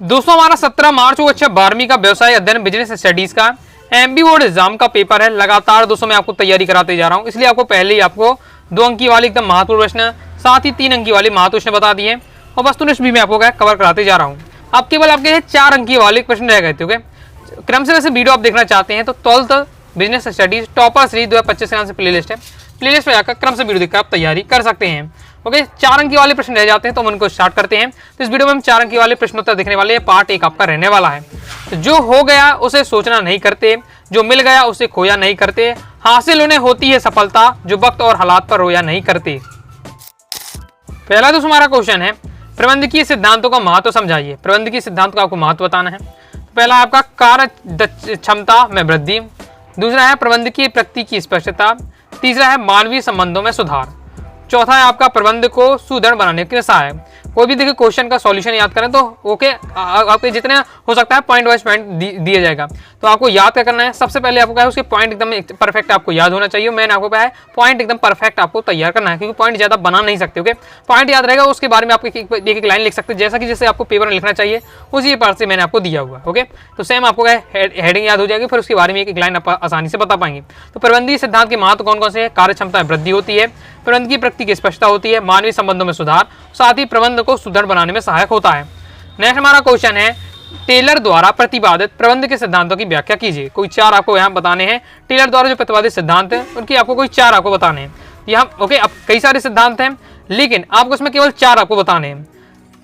दोस्तों हमारा 17 मार्च को 12वीं का व्यवसाय अध्ययन बिजनेस स्टडीज का एमबी बोर्ड एग्जाम का पेपर है। लगातार दोस्तों मैं आपको तैयारी कराते जा रहा हूं, इसलिए आपको पहले ही आपको 2 अंक की वाली एकदम महत्वपूर्ण प्रश्न, साथ ही 3 अंक की वाली महत्व प्रश्न बता दिए और वस्तुनिष्ठ भी मैं आपको कवर कराते जा रहा हूँ। अब केवल आपके 4 अंक की वाले प्रश्न रह गए थे। क्रम से वैसे वीडियो आप देखना चाहते हैं तो 12th business studies topper series 2025 के नाम से प्लेलिस्ट है। प्लेलिस्ट पे जाकर क्रम से वीडियो देखकर आप तैयारी कर सकते हैं। ओके, 4 अंक वाले प्रश्न रह जाते हैं तो हम उनको स्टार्ट करते हैं। तो इस वीडियो में हम 4 अंक वाले प्रश्नोत्तर देखने वाले हैं। पार्ट 1 आपका रहने वाला है। तो जो हो गया उसे सोचना नहीं करते, जो मिल गया उसे खोया नहीं करते, हासिल उन्हें होती है सफलता, जो वक्त और हालात पर रोया नहीं करते। पहला दोस्तों हमारा क्वेश्चन है, प्रबंधकीय सिद्धांतों का महत्व समझाइए। प्रबंधकीय सिद्धांत का आपको महत्व बताना है। पहला आपका कार्य क्षमता में वृद्धि, दूसरा है प्रबंधकीय प्रकृति की स्पष्टता, तीसरा है मानवीय संबंधों में सुधार, चौथा है आपका प्रबंध को सुदृढ़ बनाने की सहायक। कोई भी देखिए क्वेश्चन का सॉल्यूशन याद करें तो ओके, आपके जितने हो सकता है पॉइंट वाइज पॉइंट दिया जाएगा। तो आपको याद क्या करना है, सबसे पहले आपको क्या है उसके पॉइंट एकदम परफेक्ट आपको याद होना चाहिए। मैंने आपको क्या है पॉइंट एकदम परफेक्ट आपको तैयार करना है, क्योंकि पॉइंट ज्यादा बना नहीं सकते। ओके, पॉइंट याद रहेगा, उसके बारे में आप एक लाइन लिख सकते हैं जैसा कि जैसे आपको पेपर में लिखना चाहिए उसी पार्ट से मैंने आपको दिया हुआ। ओके, तो सेम आपको हेडिंग याद हो जाएगी, फिर उसके बारे में एक लाइन आप आसानी से बता पाएंगे। तो प्रबंधकीय सिद्धांत के महत्व कौन कौन से है? कार्य क्षमता में वृद्धि होती है, प्रबंध की प्रकृति की स्पष्टता होती है, मानवीय संबंधों में सुधार, साथ ही प्रबंध को सुदृढ़ बनाने में सहायक होता है। नेक्स्ट हमारा क्वेश्चन है, टेलर द्वारा प्रतिपादित प्रबंध के सिद्धांतों की व्याख्या कीजिए। कोई 4 आपको यहाँ बताने हैं। टेलर द्वारा जो प्रतिपादित सिद्धांत है उनकी आपको कोई 4 आपको बताने हैं। यहाँ ओके, अब कई सारे सिद्धांत हैं लेकिन आपको इसमें केवल 4 आपको बताने हैं।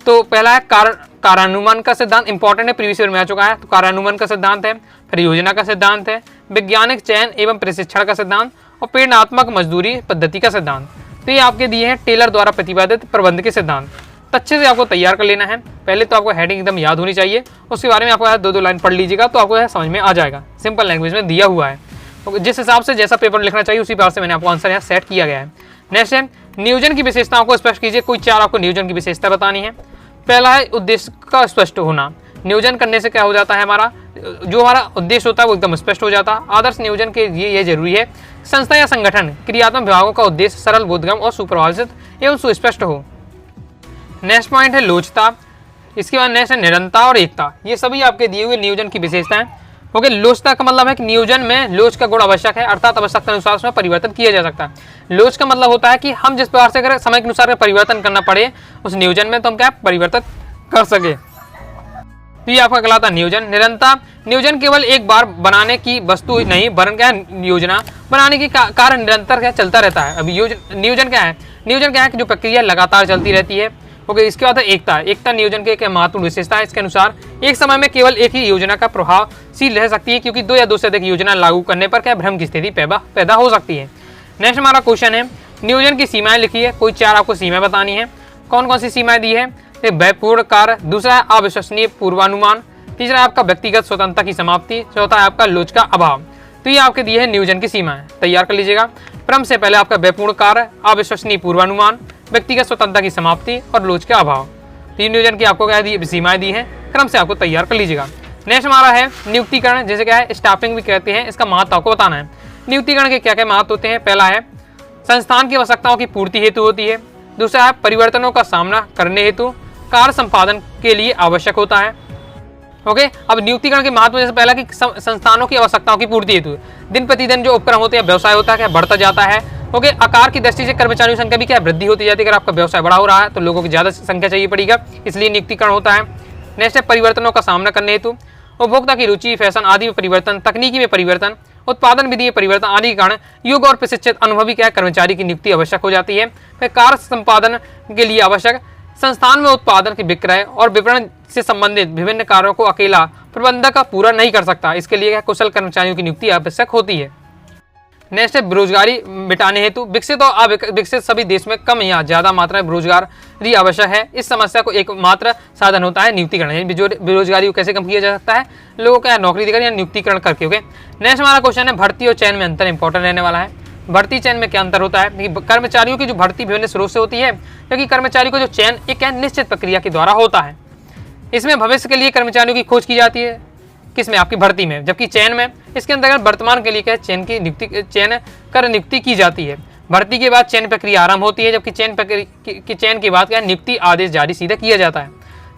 तो पहला है कार्यानुमान का सिद्धांत, इंपॉर्टेंट है, प्रीवियस ईयर में आ चुका है। तो कार्यानुमान का सिद्धांत है, फिर योजना का सिद्धांत है, वैज्ञानिक चयन एवं प्रशिक्षण का सिद्धांत और प्रेरणात्मक मजदूरी पद्धति का सिद्धांत। तो ये आपके दिए हैं टेलर द्वारा प्रतिपादित प्रबंध के सिद्धांत। तो अच्छे से आपको तैयार कर लेना है। पहले तो आपको हेडिंग एकदम याद होनी चाहिए, उसके बारे में आपको 2-2 लाइन पढ़ लीजिएगा तो आपको समझ में आ जाएगा। सिंपल लैंग्वेज में दिया हुआ है, तो जिस हिसाब से जैसा पेपर लिखना चाहिए उसी प्रकार से मैंने आपको आंसर यहाँ सेट किया गया है। नेक्स्ट है, नियोजन की विशेषताओं को स्पष्ट कीजिए। कोई 4 आपको नियोजन की विशेषता बतानी है। पहला है उद्देश्य का स्पष्ट होना। नियोजन करने से क्या हो जाता है, हमारा जो हमारा उद्देश्य होता है वो एकदम स्पष्ट हो जाता है। आदर्श नियोजन के लिए यह जरूरी है संस्था या संगठन क्रियात्मक विभागों का उद्देश्य सरल, बोधगम्य और सुप्रभावित एवं सुस्पष्ट हो। नेक्स्ट पॉइंट है लोचता। इसके बाद नेक्स्ट है निरंतरता और एकता। ये सभी आपके दिए हुए नियोजन की विशेषताएं। ओके, लोचता का मतलब है कि नियोजन में लोच का गुण आवश्यक है, अर्थात आवश्यकता अनुसार उसमें परिवर्तन किया जा सकता है। लोच का मतलब होता है कि हम जिस प्रकार से अगर समय के अनुसार परिवर्तन करना पड़े उस नियोजन में तो हम क्या परिवर्तन कर सके। तो ये आपका कहलाता है नियोजन। निरंतरता, नियोजन केवल एक बार बनाने की वस्तु नहीं वरन क्या है योजना बनाने की कार्य निरंतर क्या चलता रहता है। अभी नियोजन क्या है? नियोजन क्या है कि जो प्रक्रिया लगातार चलती रहती है। ओके, इसके बाद है एकता। एकता नियोजन के एक महत्वपूर्ण विशेषता है। इसके अनुसार एक समय में केवल एक ही योजना का प्रभावशील रह सकती है, क्योंकि 2 या 2 से अधिक योजना लागू करने पर क्या भ्रम की स्थिति पैदा हो सकती है। नेक्स्ट हमारा क्वेश्चन है, नियोजन की सीमाएं लिखिए। कोई 4 आपको सीमाएं बतानी है। कौन कौन सी सीमाएं दी है? एक भयपूर्ण कार्य, दूसरा है अविश्वसनीय पूर्वानुमान, तीसरा है आपका व्यक्तिगत स्वतंत्रता की समाप्ति, चौथा है आपका लोच का अभाव। तो ये आपके दिए हैं नियोजन की सीमाएं, तैयार कर लीजिएगा। क्रम से पहले आपका भयपूर्ण कार्य, अविश्वसनीय पूर्वानुमान, व्यक्तिगत स्वतंत्रता की समाप्ति और लोच का अभाव। तीन नियोजन की आपको क्या दी सीमाएं दी हैं, क्रम से आपको तैयार कर लीजिएगा। नेक्स्ट हमारा है नियुक्तिकरण, जैसे क्या है स्टाफिंग भी कहते हैं, इसका महत्व आपको बताना है। नियुक्तिकरण के क्या क्या महत्व होते हैं? पहला है संस्थान की आवश्यकताओं की पूर्ति हेतु होती है, दूसरा है परिवर्तनों का सामना करने हेतु कार्य संपादन के लिए आवश्यक होता है। ओके, अब नियुक्तिकरण के महत्व जैसे पहला कि संस्थानों की आवश्यकताओं की पूर्ति हेतु दिन प्रतिदिन जो उपक्रम होते हैं, व्यवसाय होता है क्या बढ़ता जाता है। ओके, आकार की दृष्टि से कर्मचारियों की संख्या भी क्या वृद्धि होती जाती है। अगर आपका व्यवसाय बड़ा हो रहा है तो लोगों की ज्यादा संख्या चाहिए पड़ेगा, इसलिए नियुक्तिकरण होता है। नेक्स्ट है परिवर्तनों का सामना करने हेतु उपभोक्ता की रुचि, फैशन आदि में परिवर्तन, तकनीकी में परिवर्तन, उत्पादन विधि में परिवर्तन आदि के कारण योग्य और प्रशिक्षित अनुभवी क्या कर्मचारी की नियुक्ति आवश्यक हो जाती है। फिर कार्य संपादन के लिए आवश्यक संस्थान में उत्पादन की विक्रय और विपणन से संबंधित विभिन्न कार्यों को अकेला प्रबंधक का पूरा नहीं कर सकता, इसके लिए कुशल कर्मचारियों की नियुक्ति आवश्यक होती है। नेक्स्ट है बेरोजगारी मिटाने हेतु विकसित और अविकसित सभी देश में कम या ज्यादा मात्रा में बेरोजगारी आवश्यक है। इस समस्या को एकमात्र साधन होता है नियुक्तिकरण। बेरोजगारी को कैसे कम किया जा सकता है? लोगों को नौकरी देकर या नियुक्तिकरण करके। ओके, नेक्स्ट हमारा क्वेश्चन है भर्ती और चयन में अंतर इंपॉर्टेंट रहने वाला है। भर्ती चयन में क्या अंतर होता है? कर्मचारियों की जो भर्ती विभिन्न स्रोत से होती है, क्योंकि कर्मचारी को जो चयन एक निश्चित प्रक्रिया के द्वारा होता है। इसमें भविष्य के लिए कर्मचारियों की खोज की जाती है, किसमें? आपकी भर्ती में। जबकि चयन में इसके अंतर्गत वर्तमान के लिए क्या चयन नियुक्ति की जाती है। भर्ती के बाद चयन प्रक्रिया आरंभ होती है, जबकि चयन के बाद क्या नियुक्ति आदेश जारी सीधा किया जाता है।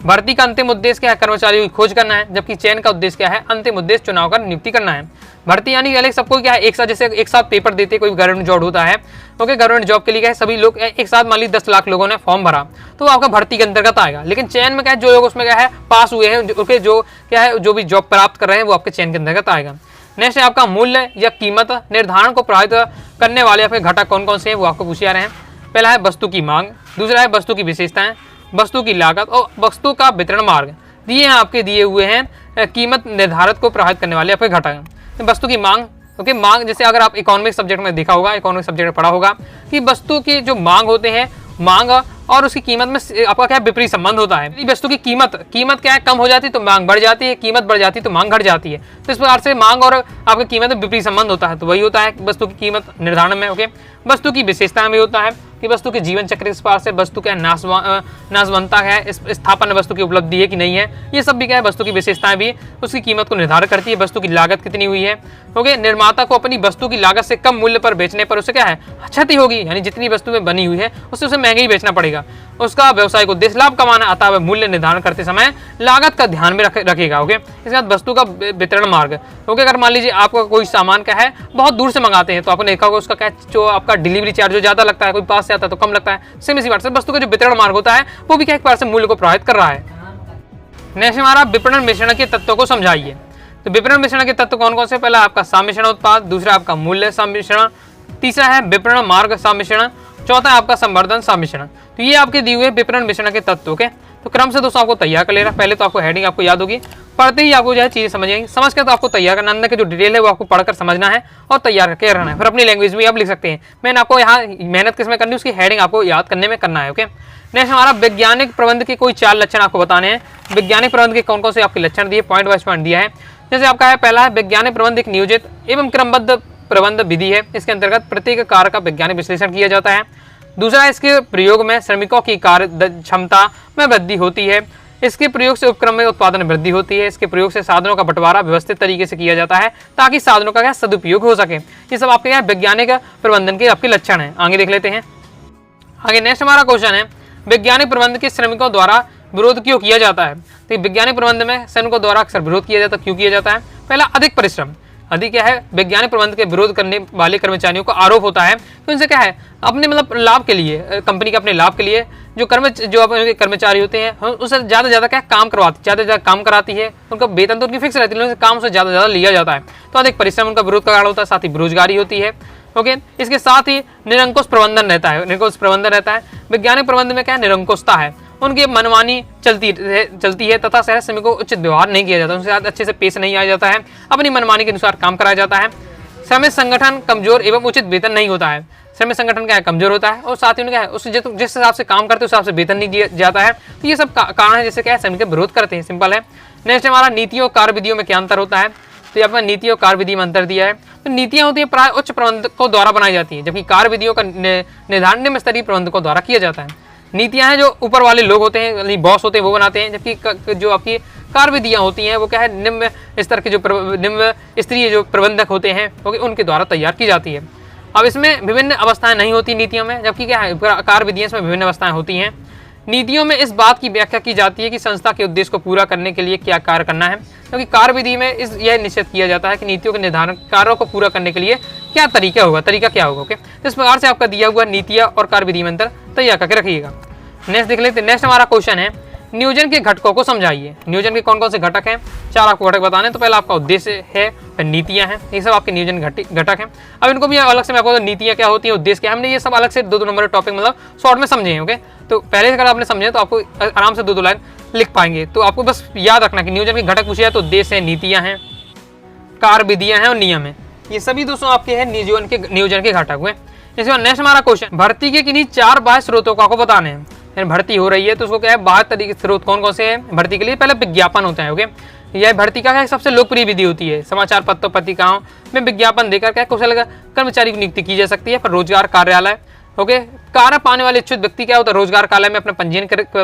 भर्ती का अंतिम उद्देश्य क्या है? कर्मचारियों की खोज करना है, जबकि चयन का उद्देश्य क्या है? अंतिम उद्देश्य चुनाव का नियुक्ति करना है। भर्ती यानी अलग सबको क्या है, एक साथ, जैसे एक साथ पेपर देते कोई गवर्नमेंट जॉब होता है, ओके, गवर्नमेंट जॉब के लिए क्या है, सभी लोग एक साथ, मान ली 10 लाख लोगों ने फॉर्म भरा, तो आपका भर्ती के अंतर्गत आएगा। लेकिन चयन में क्या है, जो लोग उसमें क्या है पास हुए हैं, ओके, जो क्या है, जो भी जॉब प्राप्त कर रहे हैं, वो आपके चयन के अंतर्गत आएगा। नेक्स्ट है आपका मूल्य या कीमत निर्धारण को प्रभावित करने वाले आपके घटक कौन कौन से हैं, वो आपको पूछे जा रहे हैं। पहला है वस्तु की मांग, दूसरा है वस्तु की विशेषताएं, वस्तु की लागत और वस्तु का वितरण मार्ग। दिए हैं आपके दिए हुए हैं कीमत निर्धारित को प्रभावित करने वाले आपके घटक। वस्तु की मांग, ओके, मांग, जैसे अगर आप इकोनॉमिक सब्जेक्ट में देखा होगा, इकोनॉमिक सब्जेक्ट में पढ़ा होगा कि वस्तु की जो मांग होते हैं, मांग और उसकी कीमत में आपका क्या विपरीत संबंध होता है। वस्तु की कीमत क्या है, कम हो जाती है तो मांग बढ़ जाती है, कीमत बढ़ जाती है तो मांग घट जाती है। तो इस प्रकार से मांग और आपकी कीमत में विपरीत संबंध होता है, तो वही होता है वस्तु की कीमत निर्धारण में। ओके, वस्तु की विशेषता में होता है कि वस्तु के जीवन चक्र इस प्रकार से वस्तु क्या नाशवंता है, स्थापन वस्तु की उपलब्धि है कि नहीं है, ये सब भी क्या है वस्तु की विशेषताएं भी उसकी कीमत को निर्धारित करती है। वस्तु की लागत कितनी हुई है, ओके, निर्माता को अपनी वस्तु की लागत से कम मूल्य पर बेचने पर उसे क्या है क्षति होगी, यानी जितनी वस्तु में बनी हुई है उससे उसे महंगी बेचना पड़ेगा। उसका व्यवसाय को उद्देश्य लाभ कमाना, अतः वह मूल्य निर्धारण करते समय लागत का ध्यान में रखेगा। ओके, इसके बाद वस्तु का वितरण मार्ग, ओके, अगर मान लीजिए आपका कोई सामान क्या है बहुत दूर से मंगाते हैं, तो आपने देखा होगा उसका क्या जो आपका डिलीवरी चार्ज जो ज्यादा लगता है, कोई पास से आता है तो कम लगता है। सेम इसी बात से वस्तु का जो वितरण मार्ग होता है वो भी क्या एक बार से मूल्य को प्रभावित कर रहा है। नेक्स्ट हमारा विपणन मिश्रण के तत्वों को समझाइए। तो विपणन मिश्रण के तत्व कौन कौन से? पहला आपका सम्मिश्रण उत्पाद, दूसरा आपका मूल्य सम्मिश्रण, तीसरा है विपणन मार्ग सम्मिश्रण, चौथा है आपका संवर्धन सम्मिश्रण। तो ये आपके दिए हुए विपणन मिश्रण के तत्व के। तो क्रम से दोस्तों आपको तैयार कर लेना। पहले तो आपको हेडिंग आपको याद होगी, पढ़ते ही आपको जो है चीजें समझ आएंगी। समझ के तो आपको तैयार करना, अंदर की जो डिटेल है वो आपको पढ़कर समझना है और तैयार करके रहना है। फिर अपनी लैंग्वेज में आप लिख सकते हैं। मैंने आपको यहाँ मेहनत किसमें करनी है, उसकी हेडिंग आपको याद करने में करना है। ओके, नेक्स्ट हमारा वैज्ञानिक प्रबंध के कोई 4 लक्षण आपको बताने हैं। वैज्ञानिक प्रबंध के कौन कौन से आपके लक्षण दिए, पॉइंट वाइज पॉइंट दिया है। जैसे आपका है पहला है वैज्ञानिक प्रबंध एक नियोजित एवं क्रमबद्ध प्रबंध विधि है। इसके अंतर्गत प्रत्येक कार्य का वैज्ञानिक विश्लेषण किया जाता है। दूसरा, इसके प्रयोग में श्रमिकों की कार्य क्षमता में वृद्धि होती है। इसके प्रयोग से उपक्रम में उत्पादन में वृद्धि होती है। इसके प्रयोग से साधनों का बंटवारा व्यवस्थित तरीके से किया जाता है ताकि साधनों का क्या सदुपयोग हो सके। ये सब आपके क्या वैज्ञानिक प्रबंधन के आपके लक्षण हैं। आगे देख लेते हैं। आगे नेक्स्ट हमारा क्वेश्चन है, वैज्ञानिक प्रबंध के श्रमिकों द्वारा विरोध क्यों किया जाता है? तो वैज्ञानिक प्रबंध में श्रमिकों द्वारा अक्सर विरोध किया जाता है। क्यों किया जाता है? पहला, अधिक परिश्रम। अधिक क्या है, वैज्ञानिक प्रबंध के विरोध करने वाले कर्मचारियों को आरोप होता है कि उनसे क्या है अपने मतलब लाभ के लिए, कंपनी के अपने लाभ के लिए जो कर्मचारी होते हैं उससे ज़्यादा क्या काम करवाती, ज़्यादा काम कराती है। उनका वेतन तो उनकी फिक्स रहती है, लेकिन काम से ज़्यादा लिया जाता है। तो अधिक परिश्रम उनका विरोध का कारण होता है। साथ ही बेरोजगारी होती है। ओके, इसके साथ ही निरंकुश प्रबंधन रहता है। निरंकुश प्रबंधन रहता है। वैज्ञानिक प्रबंध में क्या है, निरंकुशता है। उनकी मनमानी चलती है तथा शहर श्रमिकों को उचित व्यवहार नहीं किया जाता, उनके साथ अच्छे से पेश नहीं आया जाता है। अपनी मनमानी के अनुसार काम कराया जाता है। श्रमिक संगठन कमजोर एवं उचित वेतन नहीं होता है। श्रमिक संगठन क्या है, कमजोर होता है और साथ ही क्या है उससे जिस हिसाब से काम करते हैं उस हिसाब से वेतन नहीं दिया जाता है। तो ये सब कारण है जिससे क्या है श्रमिक विरोध करते हैं। सिंपल है। नेक्स्ट हमारा नीतियों और कार्यविधियों में क्या अंतर होता है? तो यहाँ पर नीति और कार्यविधि में अंतर दिया है। तो नीतियाँ होती है प्राय उच्च प्रबंधकों द्वारा बनाई जाती है, जबकि कार्यविधियों का निर्धारण निम्न स्तरीय प्रबंधकों द्वारा किया जाता है। नीतियाँ हैं जो ऊपर वाले लोग होते हैं, बॉस होते हैं, वो बनाते हैं, जबकि जो आपकी कार्यविधियाँ होती हैं वो क्या है निम्न स्तर के जो निम्न स्तरीय जो प्रबंधक होते हैं उनके द्वारा तैयार की जाती है। अब इसमें विभिन्न अवस्थाएं नहीं होती नीतियों में, जबकि क्या है कार्यविधियाँ इसमें विभिन्न अवस्थाएं होती हैं। नीतियों में इस बात की व्याख्या की जाती है कि संस्था के उद्देश्य को पूरा करने के लिए क्या कार्य करना है, क्योंकि कार्यविधि में यह निश्चित किया जाता है कि नीतियों के निर्धारण कार्यों को पूरा करने के लिए क्या तरीका क्या होगा। ओके, तो इस प्रकार से आपका दिया हुआ नीतियाँ और कार्यविधि में अंतर तैयार करके रखिएगा। नेक्स्ट देख लेते हैं। नेक्स्ट हमारा क्वेश्चन है, नियोजन के घटकों को समझाइए। नियोजन के कौन कौन से घटक हैं? 4 आपको घटक बताने। तो पहला आपका उद्देश्य है, फिर नीतियां हैं, ये सब आपके नियोजन घटक हैं। अब इनको भी अलग से मैं आपको नीतियां क्या होती हैं, उद्देश्य क्या है, हमने ये सब अलग से 2 नंबर टॉपिक मतलब शॉर्ट में समझे हैं। ओके, तो पहले अगर आपने समझे तो आपको आराम से 2 लाइन लिख पाएंगे। तो आपको बस याद रखना कि नियोजन के घटक पूछे जाए तो उद्देश्य है, नीतियां हैं, कार्यविधियां हैं और नियम है। ये सभी दोस्तों आपके हैं नियोजन के घटक हुए। इसके बाद नेक्स्ट हमारा क्वेश्चन, भर्ती के किन्हीं 4 बाह्य स्रोतों को आपको बताने हैं। भर्ती हो रही है तो उसको क्या है बाहर तरीके स्रोत कौन कौन से हैं भर्ती के लिए? पहले विज्ञापन होता है। ओके, यह भर्ती का सबसे लोकप्रिय विधि होती है। समाचार पत्रों पत्रिकाओं में विज्ञापन देकर क्या कुशल कर्मचारी की नियुक्ति की जा सकती है। फिर रोजगार कार्यालय, ओके, कार्य पाने वाले इच्छुक व्यक्ति क्या होता है रोजगार कार्यालय में अपना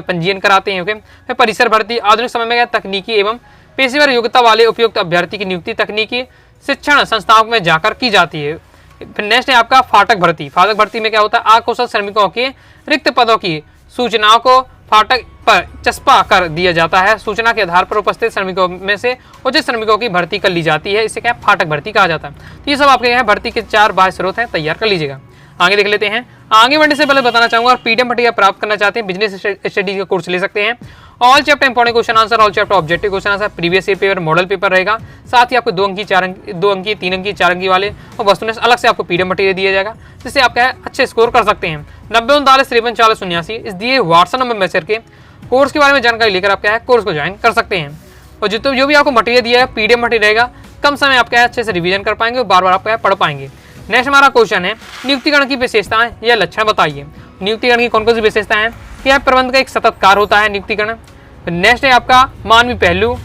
पंजीयन कराते हैं। ओके, फिर परिसर भर्ती, आधुनिक समय में क्या तकनीकी एवं पेशेवर योग्यता वाले उपयुक्त अभ्यर्थी की नियुक्ति तकनीकी शिक्षण संस्थाओं में जाकर की जाती है। फिर नेक्स्ट है आपका फाटक भर्ती। फाटक भर्ती में क्या होता है अकुशल श्रमिकों के रिक्त पदों की सूचनाओं को फाटक पर चस्पा कर दिया जाता है। सूचना के आधार पर उपस्थित श्रमिकों में से उचित श्रमिकों की भर्ती कर ली जाती है। इसे क्या है, फाटक भर्ती कहा जाता है। तो ये सब आपके यहाँ भर्ती के 4 बाह्य स्रोत हैं, तैयार कर लीजिएगा। आगे देख लेते हैं। आगे बढ़ने से पहले बताना चाहूंगा, और पीडीएफ मटेरियल प्राप्त करना चाहते हैं, बिजनेस स्टडीज का कोर्स ले सकते हैं। All chapter important question answer, all chapter objective question answer, previous year paper, model paper रहेगा। साथ ही आपको 2 अंकी, 4 अंकी, 2 अंकी, 3 अंकी, 4 अंकी वाले और वस्तुनिष्ठ अलग से आपको पीडीएफ मटेरियल दिया जाएगा, जिससे आप क्या है अच्छे स्कोर कर सकते हैं। 9039534079 इस दिए व्हाट्सएप नंबर मैसेज के कोर्स के बारे में जानकारी लेकर आप क्या है कोर्स को ज्वाइन कर सकते हैं। और जो भी आपको मटेरियल दिया है, पीडीएफ मटेरियल रहेगा, कम समय आप क्या है अच्छे से रिवीजन कर पाएंगे और बार बार आप क्या पढ़ पाएंगे। नेक्स्ट हमारा क्वेश्चन है, नियुक्तिकरण की विशेषताएं या लक्षण बताइए। नियुक्तिकरण की कौन कौन सी विशेषताएं हैं? यह प्रबंध का एक सतत कार्य होता है नियुक्तिकरण। नेक्स्ट है आपका मानवीय पहलू,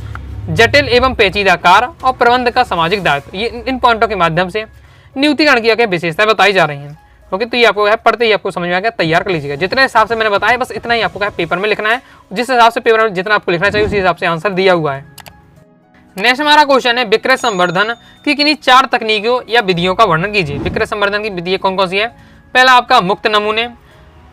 जटिल एवं पेचीदा कार्य और प्रबंध का सामाजिक दायित्व। ये इन पॉइंटों के माध्यम से नियुक्तिकरण की क्या विशेषताएं बताई जा रही हैं। ओके, तो ये आपको है पढ़ते ही आपको समझ में आ गया, तैयार कर लीजिएगा। जितने हिसाब से मैंने बताया बस इतना ही आपको क्या पेपर में लिखना है, जिस हिसाब से पेपर में जितना आपको लिखना चाहिए उसी हिसाब से आंसर दिया हुआ है। नेक्स्ट हमारा क्वेश्चन है, विक्रय संवर्धन की किन्हीं 4 तकनीकों या विधियों का वर्णन कीजिए। विक्रय संवर्धन की विधि कौन कौन सी है? पहला आपका मुक्त नमूने,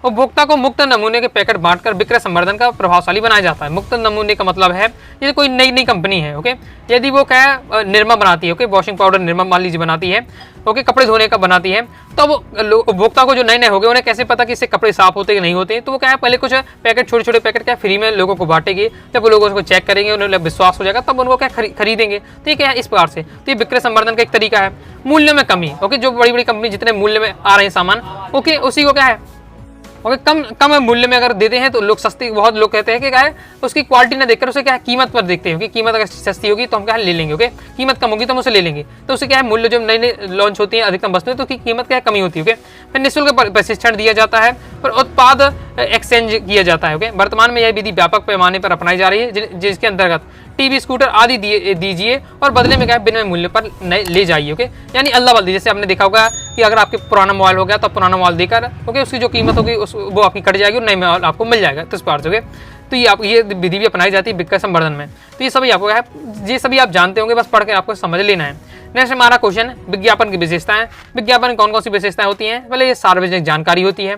उपभोक्ता को मुक्त नमूने के पैकेट बांटकर विक्रय संवर्धन का प्रभावशाली बनाया जाता है। मुक्त नमूने का मतलब है जैसे कोई नई कंपनी है, ओके, यदि वो क्या है निरमा बनाती है, ओके, वॉशिंग पाउडर निरमा मान लीजिए बनाती है, ओके, कपड़े धोने का बनाती है, तो उपभोक्ता को जो नए हो गए उन्हें कैसे पता कि इससे कपड़े साफ होते कि नहीं होते, तो वो क्या है पहले कुछ पैकेट छोटे पैकेट क्या फ्री में लोगों को बांटेगी। जब वो लोग उसको चेक करेंगे, उन्हें विश्वास हो जाएगा, तब उनको क्या खरीदेंगे। तो ये क्या है इस प्रकार से, तो ये विक्रय संवर्धन का एक तरीका है। मूल्य में कमी, ओके, जो बड़ी कंपनी जितने मूल्य में आ रहे हैं सामान, ओके, उसी को क्या है ओके कम मूल्य में अगर देते हैं तो लोग सस्ती, बहुत लोग कहते हैं कि क्या है उसकी क्वालिटी ना देखकर उसे क्या है कीमत पर देखते हैं कि कीमत अगर सस्ती होगी तो हम क्या है ले लेंगे, ओके, कीमत कम होगी तो हम उसे ले लेंगे। तो उसे क्या है मूल्य जब नई लॉन्च होती है अधिकतम वस्तुएं तो उसकी कीमत क्या है कमी होती है। ओके, फिर निःशुल्क प्रशिक्षण दिया जाता है, फिर उत्पाद एक्सचेंज किया जाता है। ओके, वर्तमान में यह विधि व्यापक पैमाने पर अपनाई जा रही है, जिसके अंतर्गत टीवी, स्कूटर आदि दीजिए और बदले में क्या है बिना मूल्य पर ले जाइए। ओके, यानी अल्लाह बल्दी, जैसे आपने देखा होगा कि अगर आपके पुराना मोबाइल हो गया तो पुराना मोबाइल देकर ओके उसकी जो कीमत होगी वो आपकी कट जाएगी और नए मोबाइल आपको मिल जाएगा। तो इस प्रकार से ओके, तो ये विधि भी अपनाई जाती है विक्रय संवर्धन में। तो ये सभी आपको है, ये सभी आप जानते होंगे, बस पढ़ के आपको समझ लेना है। नेक्स्ट हमारा क्वेश्चन, विज्ञापन की विशेषताएं। विज्ञापन कौन कौन सी विशेषताएं होती हैं? पहले ये सार्वजनिक जानकारी होती है।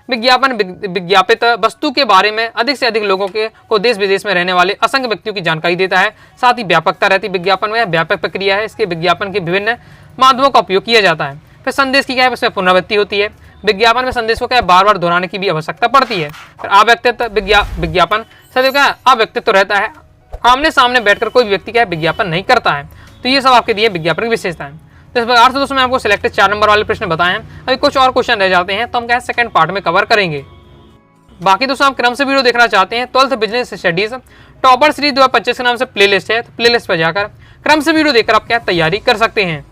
विज्ञापन विज्ञापित वस्तु के बारे में अधिक से अधिक लोगों को देश विदेश में रहने वाले असंख्य व्यक्तियों की जानकारी देता है। साथ ही व्यापकता रहती है। विज्ञापन में व्यापक प्रक्रिया है, इसके विज्ञापन के विभिन्न माध्यमों का उपयोग किया जाता है। फिर संदेश की क्या है, इसमें पुनरावृत्ति होती है। विज्ञापन में संदेश को क्या है बार बार दोहराने की भी आवश्यकता पड़ती है। फिर अव्यक्तित्व विज्ञापन सदैव क्या है अव्यक्तित्व रहता है, आमने सामने बैठकर कोई व्यक्ति क्या है विज्ञापन नहीं करता है। तो ये सब आपके दिए विज्ञापन की विशेषताएं। तो इस प्रकार से दोस्तों मैं आपको सिलेक्टेड 4 नंबर वाले प्रश्न बताए हैं। अभी कुछ और क्वेश्चन रह जाते हैं तो हम क्या है सेकंड पार्ट में कवर करेंगे। बाकी दोस्तों आप क्रम से वीडियो देखना चाहते हैं 12th business studies topper series 2025 के नाम से प्लेलिस्ट है, तो प्लेलिस्ट पर जाकर क्रम से वीडियो देखकर आप क्या तैयारी कर सकते हैं।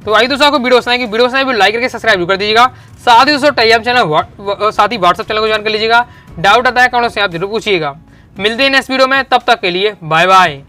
तो आइए दोस्तों आपको वीडियो पसंद है लाइक करके सब्सक्राइब कर दीजिएगा। साथ ही दोस्तों टेलीग्राम चैनल साथ ही व्हाट्सएप चैनल को ज्वाइन कर लीजिएगा। डाउट आता है कमेंट से आप जरूर पूछिएगा। मिलते हैं नेक्स्ट वीडियो में, तब तक के लिए बाय बाय।